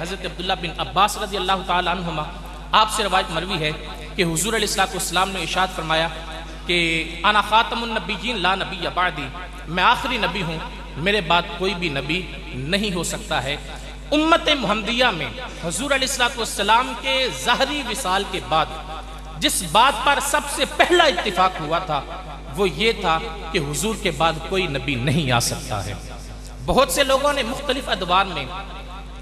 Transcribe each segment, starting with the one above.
حضرت عبداللہ بن عباس رضی اللہ تعالی عنہما آپ سے روایت مروی ہے کہ حضور علیہ السلام نے ارشاد فرمایا کہ انا خاتم النبیین لا نبی بعدی، میں آخری نبی ہوں، میرے بعد کوئی بھی نبی نہیں ہو سکتا ہے۔ امت محمدیہ میں حضور علیہ السلام کے ظاہری وصال کے بعد جس بات پر سب سے پہلا اتفاق ہوا تھا وہ یہ تھا کہ حضور کے بعد کوئی نبی نہیں آ سکتا ہے۔ بہت سے لوگوں نے مختلف ادوار میں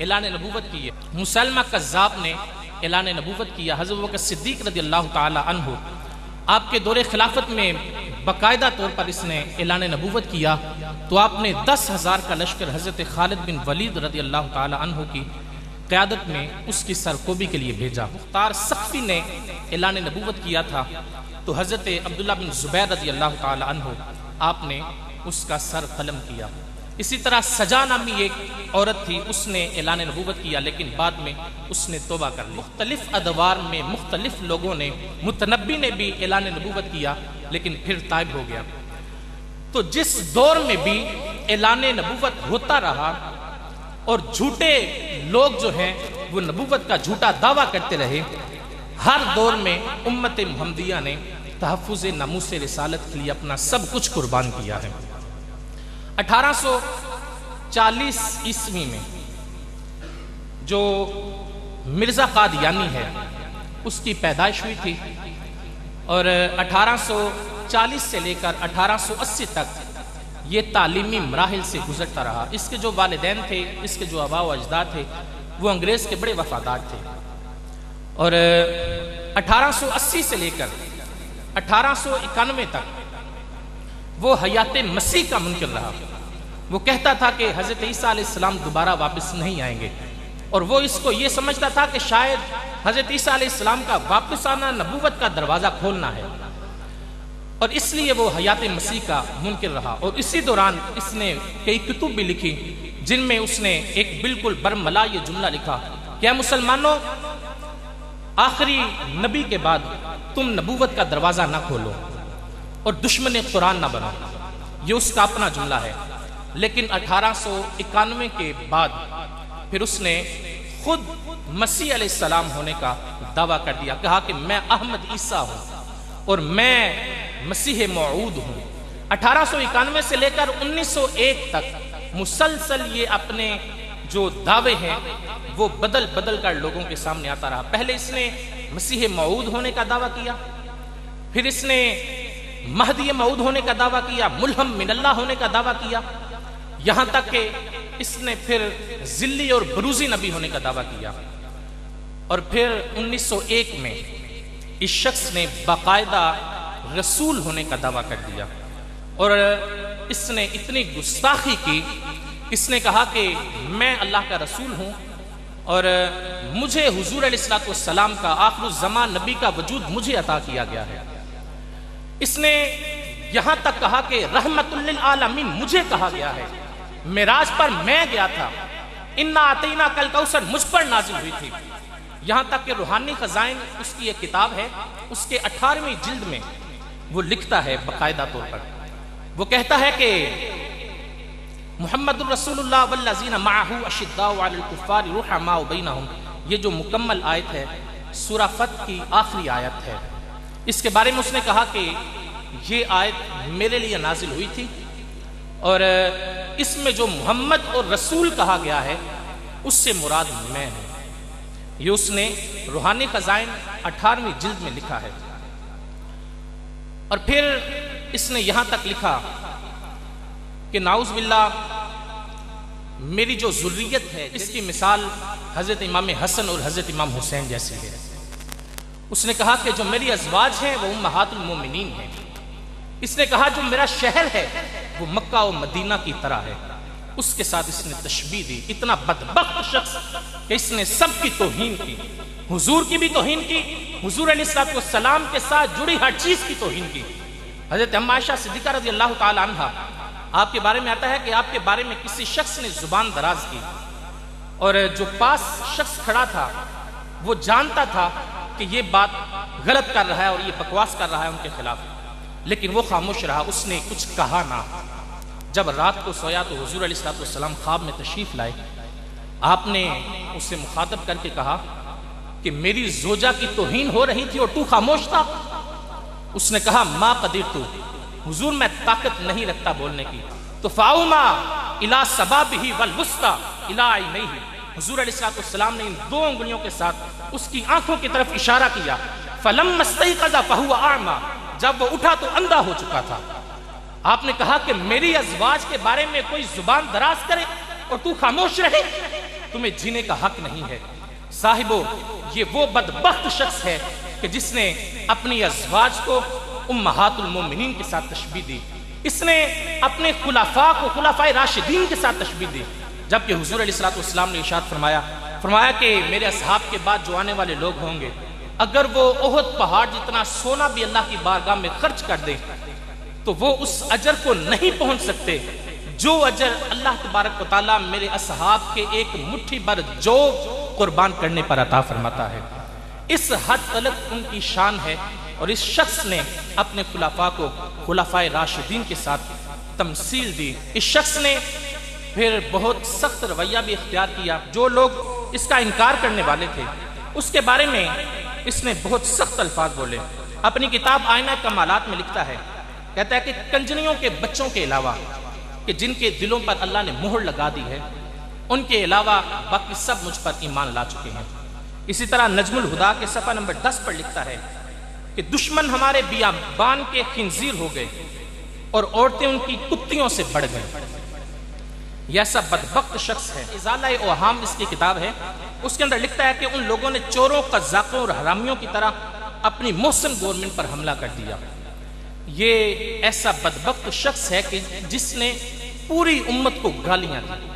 اعلان نبوت کی ہے۔ مسلمہ کذاب نے اعلان نبوت کیا، حضرت ابوبکر صدیق رضی اللہ تعالی عنہ آپ کے دور خلافت میں باقاعدہ طور پر اس نے اعلان نبوت کیا، تو آپ نے 10,000 کا لشکر حضرت خالد بن ولید رضی اللہ تعالی عنہ کی قیادت میں اس کی سرکوبی کے لیے بھیجا۔ مختار سقفی نے اعلان نبوت کیا تھا تو حضرت عبداللہ بن زبیر رضی اللہ تعالی عنہ آپ نے اس کا سر قلم کیا۔ اسی طرح سجا نامی ایک عورت تھی، اس نے اعلان نبوت کیا لیکن بعد میں اس نے توبہ کر لی۔ مختلف ادوار میں مختلف لوگوں نے، متنبی نے بھی اعلان نبوت کیا لیکن پھر تائب ہو گیا۔ تو جس دور میں بھی اعلان نبوت ہوتا رہا اور جھوٹے لوگ جو ہیں وہ نبوت کا جھوٹا دعویٰ کرتے رہے، ہر دور میں امت محمدیہ نے تحفظ ناموس رسالت کے لیے اپنا سب کچھ قربان کیا ہے۔ 1840 عیسوی میں جو مرزا قادیانی ہے اس کی پیدائش ہوئی تھی، اور 1840 سے لے کر 1880 تک یہ تعلیمی مراحل سے گزرتا رہا۔ اس کے جو والدین تھے، اس کے جو آباء و اجداد تھے، وہ انگریز کے بڑے وفادار تھے، اور 1880 سے لے کر 1891 تک وہ حیات مسیح کا منکر رہا۔ وہ کہتا تھا کہ حضرت عیسیٰ علیہ السلام دوبارہ واپس نہیں آئیں گے، اور وہ اس کو یہ سمجھتا تھا کہ شاید حضرت عیسیٰ علیہ السلام کا واپس آنا نبوت کا دروازہ کھولنا ہے، اور اس لیے وہ حیات مسیح کا منکر رہا۔ اور اسی دوران اس نے کئی کتب بھی لکھی جن میں اس نے ایک بالکل برملا یہ جملہ لکھا کہ اے مسلمانوں، آخری نبی کے بعد تم نبوت کا دروازہ نہ کھولو اور دشمن قرآن نہ بنو۔ یہ اس کا اپنا جملہ ہے۔ لیکن 1891 کے بعد پھر اس نے خود مسیح علیہ السلام ہونے کا دعویٰ کر دیا، کہا کہ میں احمد عیسیٰ ہوں اور میں مسیح موعود ہوں۔ 1891 سے لے کر 1901 تک مسلسل یہ اپنے جو دعوے ہیں وہ بدل بدل کر لوگوں کے سامنے آتا رہا۔ پہلے اس نے مسیح موعود ہونے کا دعویٰ کیا، پھر اس نے مہدی موعود ہونے کا دعویٰ کیا، ملہم من اللہ ہونے کا دعویٰ کیا، یہاں تک کہ اس نے پھر ذلی اور بروزی نبی ہونے کا دعویٰ کیا۔ اور پھر 1901 میں اس شخص نے باقاعدہ رسول ہونے کا دعویٰ کر دیا، اور اس نے اتنی گستاخی کی، اس نے کہا کہ میں اللہ کا رسول ہوں اور مجھے حضور علیہ السلام کا آخر الزمان نبی کا وجود مجھے عطا کیا گیا ہے۔ اس نے یہاں تک کہا کہ رحمت للعالمین مجھے کہا گیا ہے، معراج پر میں گیا تھا، انا اعطینا کل کوثر مجھ پر نازل ہوئی تھی۔ یہاں تک کہ روحانی خزائن اس کی ایک کتاب ہے، اس کے 18ویں جلد میں وہ لکھتا ہے باقاعدہ طور پر، وہ کہتا ہے کہ محمد الرسول اللہ والذین معہ اشداء علی الکفار رحماء بینہم، یہ جو مکمل آیت ہے سورہ فتح کی آخری آیت ہے۔ اس کے بارے میں اس نے کہا کہ یہ آیت میرے لیے نازل ہوئی تھی، اور اس میں جو محمد اور رسول کہا گیا ہے اس سے مراد میں ہوں۔ یہ اس نے روحانی خزائن 18ویں جلد میں لکھا ہے۔ اور پھر اس نے یہاں تک لکھا کہ نعوذ باللہ میری جو ذریت ہے اس کی مثال حضرت امام حسن اور حضرت امام حسین جیسی ہے۔ اس نے کہا کہ جو میری ازواج ہیں وہ امہات المومنین ہیں۔ اس نے کہا جو میرا شہر ہے وہ مکہ و مدینہ کی طرح ہے۔ اس کے ساتھ اس نے تشبیہ دی، اتنا بدبخت شخص کہ اس نے سب کی توہین کی، حضور کی بھی توہین کی، حضور علیہ السلام کے ساتھ جڑی ہر چیز کی توہین کی۔ حضرت ام عائشہ صدیقہ رضی اللہ تعالی عنہ آپ کے بارے میں آتا ہے کہ آپ کے بارے میں کسی شخص نے زبان دراز کی، اور جو پاس شخص کھڑا تھا وہ جانتا تھا کہ یہ بات غلط کر رہا ہے اور یہ بکواس کر رہا ہے ان کے خلاف، لیکن وہ خاموش رہا، اس نے کچھ کہا نہ۔ جب رات کو سویا تو حضور علیہ السلام خواب میں تشریف لائے آپ نے اسے مخاطب کر کے کہا کہ میری زوجہ کی توہین ہو رہی تھی اور تو خاموش تھا؟ اس نے کہا ما قدرت، حضور میں طاقت نہیں رکھتا بولنے کی. تو فاؤما الی سبابہ والوسطی الی عینیہ، حضور علیہ السلام نے ان دو انگلیوں کے ساتھ اس کی آنکھوں کی طرف اشارہ کیا. فلما استيقظ فهو اعمى، جب وہ اٹھا تو اندھا ہو چکا تھا. آپ نے کہا کہ میری ازواج کے بارے میں کوئی زبان دراز کرے اور تو خاموش رہے، تمہیں جینے کا حق نہیں ہے. صاحبو، یہ وہ بدبخت شخص ہے کہ جس نے اپنی ازواج کو امہات المومنین کے ساتھ تشبیہ دی. اس نے اپنے خلفاء کو خلفائے راشدین کے ساتھ تشبیہ دی، جبکہ حضور علیہ السلام نے ارشاد فرمایا کہ میرے اصحاب کے بعد جو آنے والے لوگ ہوں گے، اگر وہ احد پہاڑ جتنا سونا بھی اللہ کی بارگاہ میں خرچ کر دیں تو وہ اس اجر کو نہیں پہنچ سکتے جو اجر اللہ تبارک و تعالیٰ میرے اصحاب کے ایک مٹھی بھر جو قربان کرنے پر عطا فرماتا ہے. اس حد تلک ان کی شان ہے، اور اس شخص نے اپنے خلفاء کو خلفائے راشدین کے ساتھ تمثیل دی. اس شخص نے پھر بہت سخت رویہ بھی اختیار کیا. جو لوگ اس کا انکار کرنے والے تھے اس کے بارے میں اس نے بہت سخت الفاظ بولے. اپنی کتاب آئینہ کمالات میں لکھتا ہے، کہتا ہے کہ کنجریوں کے بچوں کے علاوہ کہ جن کے دلوں پر اللہ نے مہر لگا دی ہے، ان کے علاوہ باقی سب مجھ پر ایمان لا چکے ہیں. اسی طرح نجم الہدا کے صفحہ نمبر 10 پر لکھتا ہے کہ دشمن ہمارے بیابان کے خنزیر ہو گئے اور عورتیں ان کی کتیوں سے بڑھ گئیں. یہ ایسا بدبخت شخص ہے. ازالہ اوہام اس کی کتاب ہے، اس کے اندر لکھتا ہے کہ ان لوگوں نے چوروں، قزاقوں اور حرامیوں کی طرح اپنی محسن گورنمنٹ پر حملہ کر دیا. یہ ایسا بدبخت شخص ہے کہ جس نے پوری امت کو گالیاں دی.